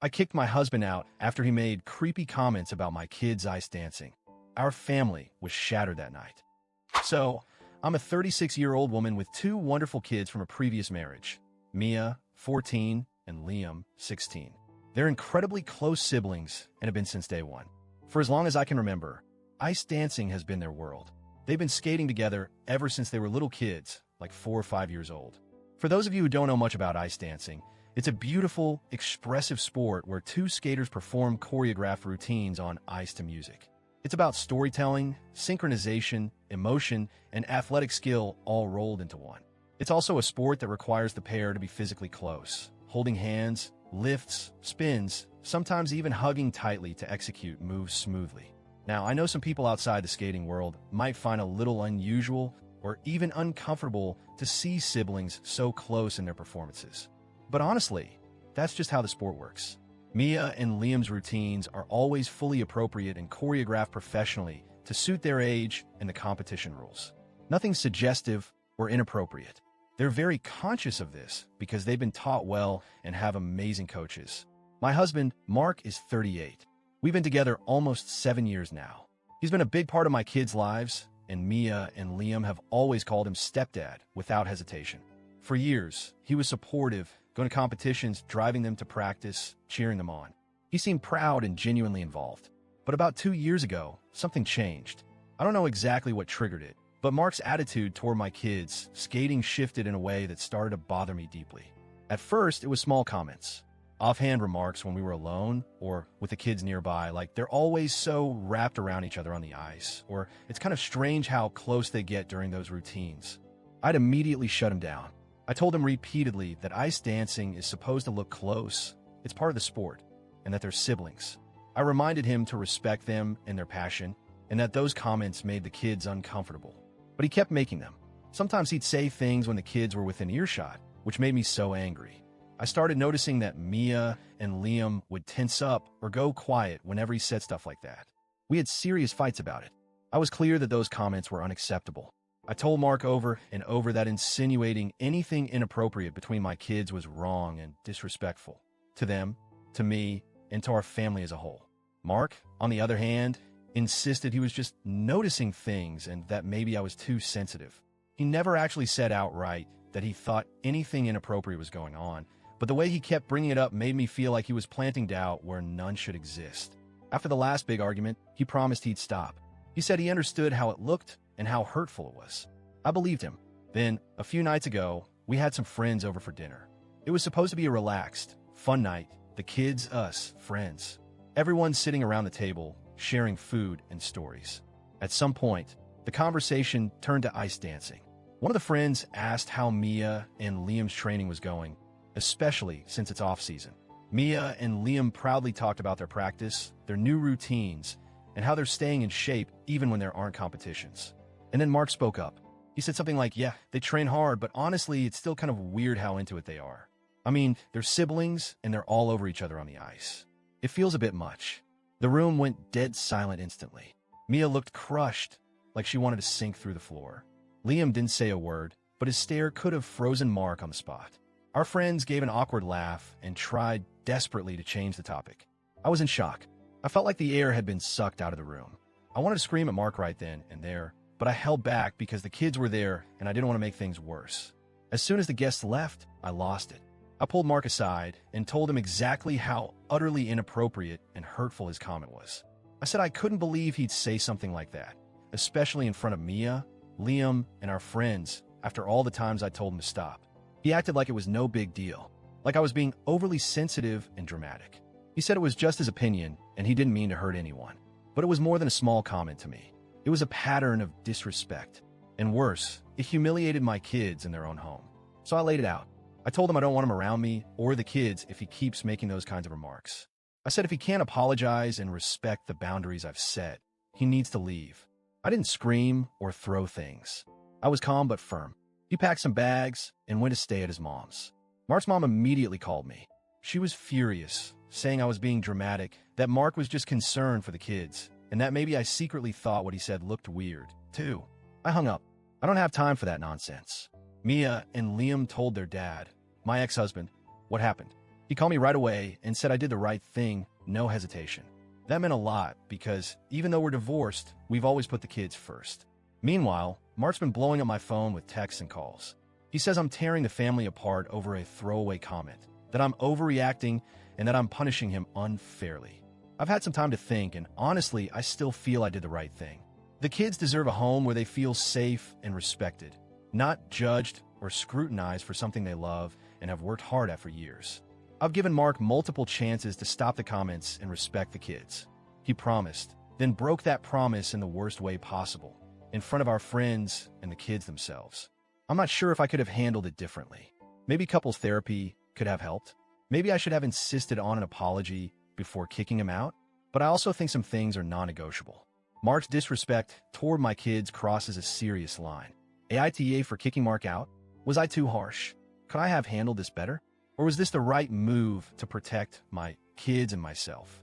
I kicked my husband out after he made creepy comments about my kids ice dancing. Our family was shattered that night. So, I'm a 36-year-old woman with two wonderful kids from a previous marriage, Mia, 14, and Liam, 16. They're incredibly close siblings and have been since day one. For as long as I can remember, ice dancing has been their world. They've been skating together ever since they were little kids, like 4 or 5 years old. For those of you who don't know much about ice dancing, it's a beautiful, expressive sport where two skaters perform choreographed routines on ice to music. It's about storytelling, synchronization, emotion, and athletic skill all rolled into one. It's also a sport that requires the pair to be physically close, holding hands, lifts, spins, sometimes even hugging tightly to execute moves smoothly. Now, I know some people outside the skating world might find a little unusual or even uncomfortable to see siblings so close in their performances. But honestly, that's just how the sport works. Mia and Liam's routines are always fully appropriate and choreographed professionally to suit their age and the competition rules. Nothing suggestive or inappropriate. They're very conscious of this because they've been taught well and have amazing coaches. My husband, Mark, is 38. We've been together almost 7 years now. He's been a big part of my kids' lives, and Mia and Liam have always called him stepdad without hesitation. For years, he was supportive, going to competitions, driving them to practice, cheering them on. He seemed proud and genuinely involved. But about 2 years ago, something changed. I don't know exactly what triggered it, but Mark's attitude toward my kids, skating shifted in a way that started to bother me deeply. At first, it was small comments. Offhand remarks when we were alone or with the kids nearby, like they're always so wrapped around each other on the ice, or it's kind of strange how close they get during those routines. I'd immediately shut him down. I told him repeatedly that ice dancing is supposed to look close, it's part of the sport, and that they're siblings. I reminded him to respect them and their passion, and that those comments made the kids uncomfortable. But he kept making them. Sometimes he'd say things when the kids were within earshot, which made me so angry. I started noticing that Mia and Liam would tense up or go quiet whenever he said stuff like that. We had serious fights about it. I was clear that those comments were unacceptable. I told Mark over and over that insinuating anything inappropriate between my kids was wrong and disrespectful. To them, to me, and to our family as a whole. Mark, on the other hand, insisted he was just noticing things and that maybe I was too sensitive. He never actually said outright that he thought anything inappropriate was going on, but the way he kept bringing it up made me feel like he was planting doubt where none should exist. After the last big argument, he promised he'd stop. He said he understood how it looked and how hurtful it was. I believed him. Then, a few nights ago, we had some friends over for dinner. It was supposed to be a relaxed, fun night. The kids, us, friends. Everyone sitting around the table, sharing food and stories. At some point, the conversation turned to ice dancing. One of the friends asked how Mia and Liam's training was going, especially since it's off-season. Mia and Liam proudly talked about their practice, their new routines, and how they're staying in shape even when there aren't competitions. And then Mark spoke up. He said something like, yeah, they train hard, but honestly, it's still kind of weird how into it they are. I mean, they're siblings, and they're all over each other on the ice. It feels a bit much. The room went dead silent instantly. Mia looked crushed, like she wanted to sink through the floor. Liam didn't say a word, but his stare could have frozen Mark on the spot. Our friends gave an awkward laugh and tried desperately to change the topic. I was in shock. I felt like the air had been sucked out of the room. I wanted to scream at Mark right then and there, but I held back because the kids were there and I didn't want to make things worse. As soon as the guests left, I lost it. I pulled Mark aside and told him exactly how utterly inappropriate and hurtful his comment was. I said I couldn't believe he'd say something like that, especially in front of Mia, Liam, and our friends after all the times I told him to stop. He acted like it was no big deal, like I was being overly sensitive and dramatic. He said it was just his opinion and he didn't mean to hurt anyone. But it was more than a small comment to me. It was a pattern of disrespect. And worse, it humiliated my kids in their own home. So I laid it out. I told him I don't want him around me or the kids if he keeps making those kinds of remarks. I said if he can't apologize and respect the boundaries I've set, he needs to leave. I didn't scream or throw things. I was calm but firm. He packed some bags and went to stay at his mom's. Mark's mom immediately called me. She was furious, saying I was being dramatic, that Mark was just concerned for the kids, and that maybe I secretly thought what he said looked weird, too. I hung up. I don't have time for that nonsense. Mia and Liam told their dad, my ex-husband, what happened. He called me right away and said I did the right thing, no hesitation. That meant a lot because even though we're divorced, we've always put the kids first. Meanwhile, Mark's been blowing up my phone with texts and calls. He says I'm tearing the family apart over a throwaway comment, that I'm overreacting, and that I'm punishing him unfairly. I've had some time to think, and honestly, I still feel I did the right thing. The kids deserve a home where they feel safe and respected, not judged or scrutinized for something they love and have worked hard at for years. I've given Mark multiple chances to stop the comments and respect the kids. He promised, then broke that promise in the worst way possible, in front of our friends and the kids themselves. I'm not sure if I could have handled it differently. Maybe couples therapy could have helped. Maybe I should have insisted on an apology before kicking him out. But I also think some things are non-negotiable. Mark's disrespect toward my kids crosses a serious line. AITA for kicking Mark out? Was I too harsh? Could I have handled this better? Or was this the right move to protect my kids and myself?